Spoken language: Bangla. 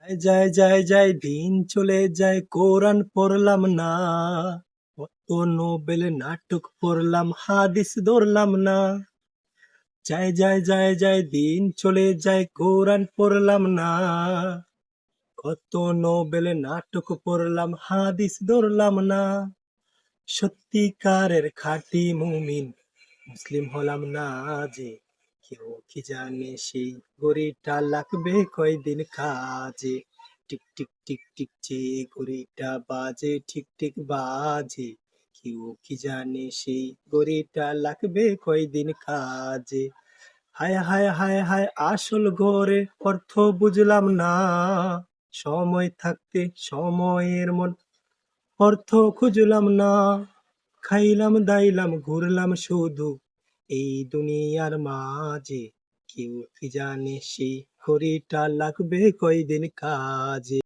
যায় যায় যায় দিন চলে যায় কোরআন পড়লাম না, কত নোবেল নাটক পড়লাম হাদিস ধরলাম না। যায় যায় যায় যায় দিন চলে যায় কোরআন পড়লাম না, কত নোবেল নাটক পড়লাম হাদিস ধরলাম না। সত্যিকারের খাঁটি মুমিন মুসলিম হলাম না যে, কেউ কি জানে সেই ঘড়িটা লাগবে কয়দিন কাজে। টিক টিক টিক টিক যে ঘড়িটা বাজে ঠিক ঠিক বাজে, কেউ কি জানে সেই ঘড়িটা লাগবে কয়দিন কাজে। হায় হায় হায় হায় আসল ঘরে অর্থ বুঝলাম না, সময় থাকতে সময়ের মন অর্থ খুঁজলাম না। খাইলাম দাইলাম ঘুরলাম শুধু এই দুনিয়ার মাঝে, কেউ কি জানে সেই ঘড়িটা লাগবে কয়দিন কাজে।